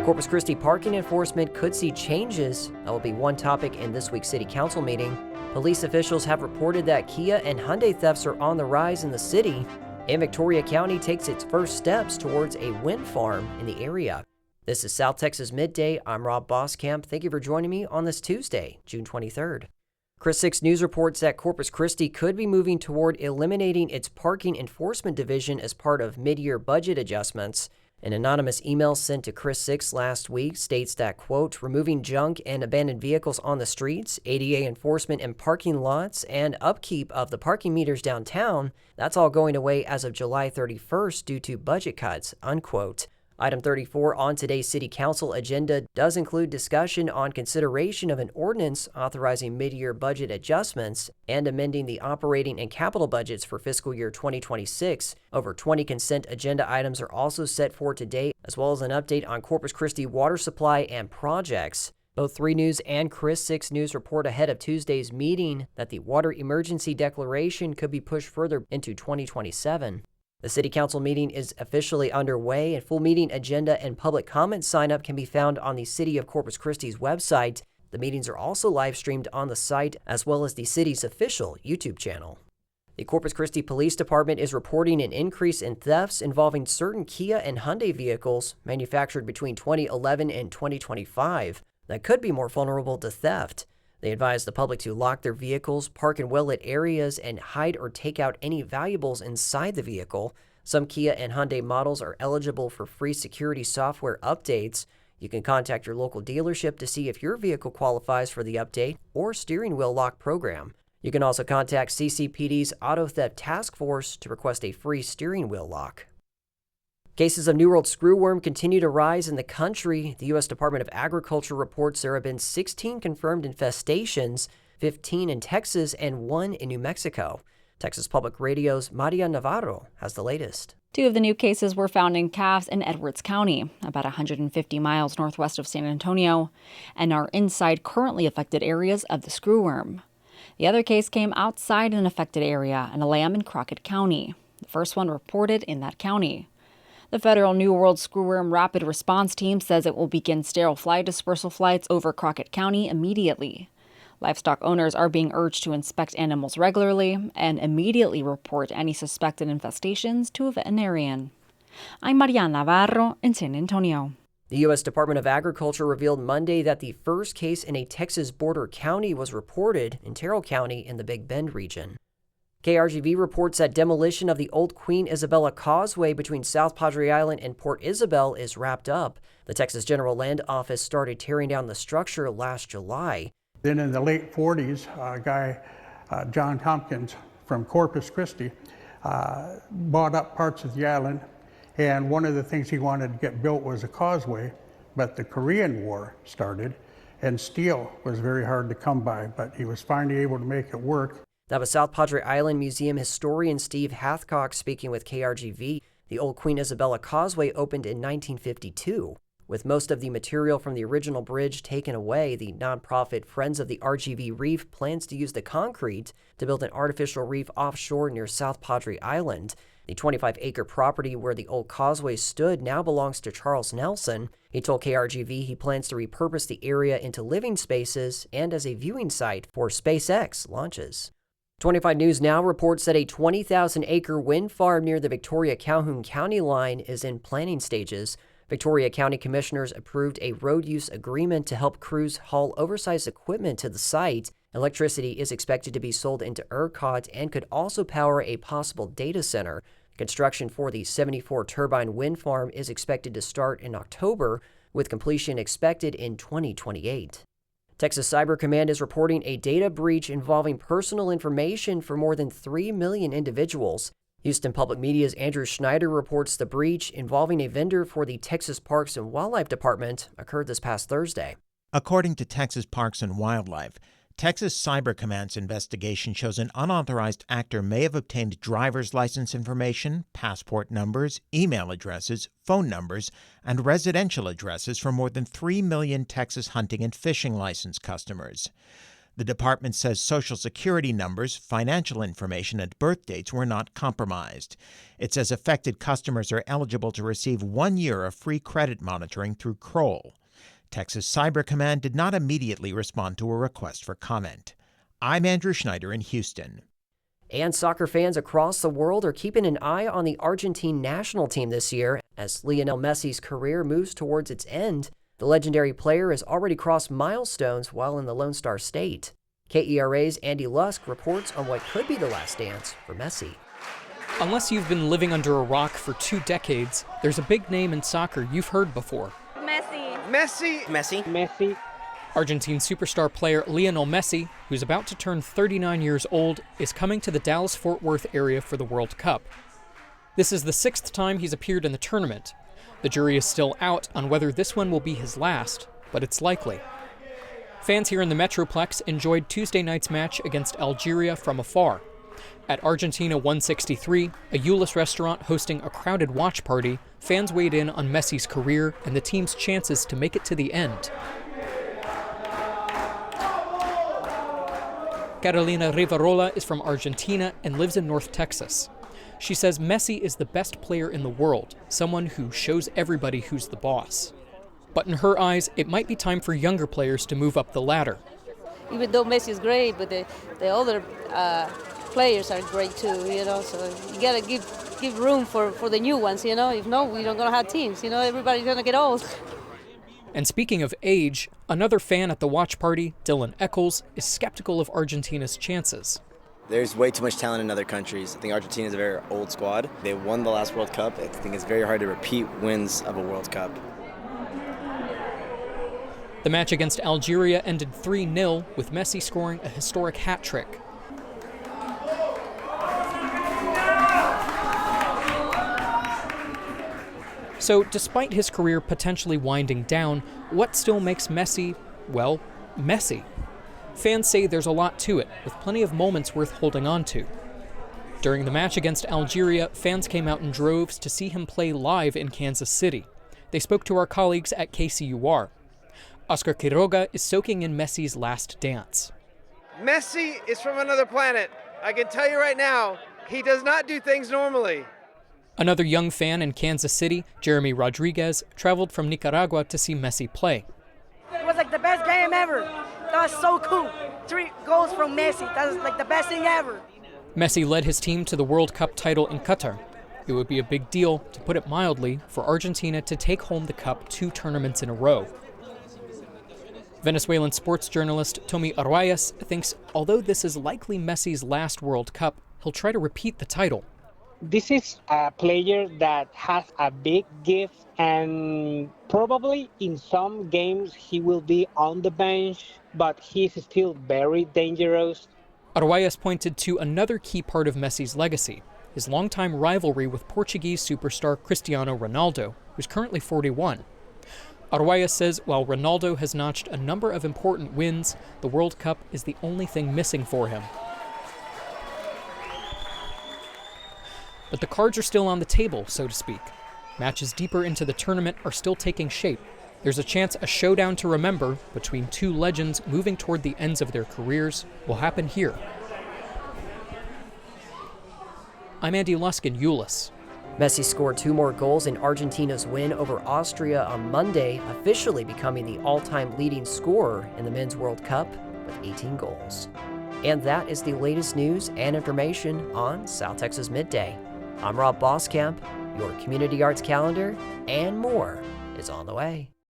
Corpus Christi parking enforcement could see changes. That will be one topic in this week's City Council meeting. Police officials have reported that Kia and Hyundai thefts are on the rise in the city, and Victoria County takes its first steps towards a wind farm in the area. This is South Texas Midday. I'm Rob Boskamp. Thank you for joining me on this Tuesday, June 23rd. Chris 6 News reports that Corpus Christi could be moving toward eliminating its parking enforcement division as part of mid-year budget adjustments. An anonymous email sent to Chris 6 last week states that, quote, removing junk and abandoned vehicles on the streets, ADA enforcement in parking lots, and upkeep of the parking meters downtown, that's all going away as of July 31st due to budget cuts, unquote. Item 34 on today's City Council agenda does include discussion on consideration of an ordinance authorizing mid-year budget adjustments and amending the operating and capital budgets for fiscal year 2026. Over 20 consent agenda items are also set for today, as well as an update on Corpus Christi water supply and projects. Both 3 News and Chris 6 News report ahead of Tuesday's meeting that the water emergency declaration could be pushed further into 2027. The City Council meeting is officially underway, and full meeting agenda and public comment sign-up can be found on the City of Corpus Christi's website. The meetings are also live-streamed on the site, as well as the city's official YouTube channel. The Corpus Christi Police Department is reporting an increase in thefts involving certain Kia and Hyundai vehicles manufactured between 2011 and 2025 that could be more vulnerable to theft. They advise the public to lock their vehicles, park in well-lit areas, and hide or take out any valuables inside the vehicle. Some Kia and Hyundai models are eligible for free security software updates. You can contact your local dealership to see if your vehicle qualifies for the update or steering wheel lock program. You can also contact CCPD's Auto Theft Task Force to request a free steering wheel lock. Cases of New World Screwworm continue to rise in the country. The U.S. Department of Agriculture reports there have been 16 confirmed infestations, 15 in Texas and 1 in New Mexico. Texas Public Radio's Maria Navarro has the latest. 2 of the new cases were found in calves in Edwards County, about 150 miles northwest of San Antonio, and are inside currently affected areas of the screwworm. The other case came outside an affected area in a lamb in Crockett County. The first one reported in that county. The federal New World Screwworm Rapid Response Team says it will begin sterile fly dispersal flights over Crockett County immediately. Livestock owners are being urged to inspect animals regularly and immediately report any suspected infestations to a veterinarian. I'm Maria Navarro in San Antonio. The U.S. Department of Agriculture revealed Monday that the first case in a Texas border county was reported in Terrell County in the Big Bend region. KRGV reports that demolition of the old Queen Isabella Causeway between South Padre Island and Port Isabel is wrapped up. The Texas General Land Office started tearing down the structure last July. Then in the late 40s, a guy, John Tompkins from Corpus Christi, bought up parts of the island, and one of the things he wanted to get built was a causeway, but the Korean War started, and steel was very hard to come by, but he was finally able to make it work. That was South Padre Island Museum historian Steve Hathcock speaking with KRGV. The old Queen Isabella Causeway opened in 1952. With most of the material from the original bridge taken away, the nonprofit Friends of the RGV Reef plans to use the concrete to build an artificial reef offshore near South Padre Island. The 25-acre property where the old causeway stood now belongs to Charles Nelson. He told KRGV he plans to repurpose the area into living spaces and as a viewing site for SpaceX launches. 25 News Now reports that a 20,000-acre wind farm near the Victoria-Calhoun County line is in planning stages. Victoria County Commissioners approved a road use agreement to help crews haul oversized equipment to the site. Electricity is expected to be sold into ERCOT and could also power a possible data center. Construction for the 74-turbine wind farm is expected to start in October, with completion expected in 2028. Texas Cyber Command is reporting a data breach involving personal information for more than 3 million individuals. Houston Public Media's Andrew Schneider reports the breach involving a vendor for the Texas Parks and Wildlife Department occurred this past Thursday. According to Texas Parks and Wildlife, Texas Cyber Command's investigation shows an unauthorized actor may have obtained driver's license information, passport numbers, email addresses, phone numbers, and residential addresses for more than 3 million Texas hunting and fishing license customers. The department says Social Security numbers, financial information, and birth dates were not compromised. It says affected customers are eligible to receive 1 year of free credit monitoring through Kroll. Texas Cyber Command did not immediately respond to a request for comment. I'm Andrew Schneider in Houston. And soccer fans across the world are keeping an eye on the Argentine national team this year as Lionel Messi's career moves towards its end. The legendary player has already crossed milestones while in the Lone Star State. KERA's Andy Lusk reports on what could be the last dance for Messi. Unless you've been living under a rock for 2 decades, there's a big name in soccer you've heard before. Messi. Argentine superstar player Lionel Messi, who's about to turn 39 years old, is coming to the Dallas-Fort Worth area for the World Cup. This is the 6th time he's appeared in the tournament. The jury is still out on whether this one will be his last, but it's likely. Fans here in the Metroplex enjoyed Tuesday night's match against Algeria from afar. At Argentina 163, a Euless restaurant hosting a crowded watch party, fans weighed in on Messi's career and the team's chances to make it to the end. Carolina Rivarola is from Argentina and lives in North Texas. She says Messi is the best player in the world, someone who shows everybody who's the boss. But in her eyes, it might be time for younger players to move up the ladder. Even though Messi is great, but the other players are great too, so you gotta give room for the new ones, If not, we don't gonna have teams, everybody's gonna get old. And speaking of age, another fan at the watch party, Dylan Eccles, is skeptical of Argentina's chances. There's way too much talent in other countries. I think Argentina is a very old squad. They won the last World Cup. I think it's very hard to repeat wins of a World Cup. The match against Algeria ended 3-0, with Messi scoring a historic hat trick. So, despite his career potentially winding down, what still makes Messi, well, Messi? Fans say there's a lot to it, with plenty of moments worth holding on to. During the match against Algeria, fans came out in droves to see him play live in Kansas City. They spoke to our colleagues at KCUR. Oscar Quiroga is soaking in Messi's last dance. Messi is from another planet. I can tell you right now, he does not do things normally. Another young fan in Kansas City, Jeremy Rodriguez, traveled from Nicaragua to see Messi play. It was like the best game ever. That was so cool. 3 goals from Messi. That was like the best thing ever. Messi led his team to the World Cup title in Qatar. It would be a big deal, to put it mildly, for Argentina to take home the cup 2 tournaments in a row. Venezuelan sports journalist Tommy Arrayas thinks although this is likely Messi's last World Cup, he'll try to repeat the title. This is a player that has a big gift, and probably in some games he will be on the bench, but he's still very dangerous. Arrayas pointed to another key part of Messi's legacy, his longtime rivalry with Portuguese superstar Cristiano Ronaldo, who's currently 41. Arrayas says while Ronaldo has notched a number of important wins, the World Cup is the only thing missing for him. But the cards are still on the table, so to speak. Matches deeper into the tournament are still taking shape. There's a chance a showdown to remember between 2 legends moving toward the ends of their careers will happen here. I'm Andy Lusk in Euless. Messi scored 2 more goals in Argentina's win over Austria on Monday, officially becoming the all-time leading scorer in the Men's World Cup with 18 goals. And that is the latest news and information on South Texas Midday. I'm Rob Boskamp. Your community arts calendar and more is on the way.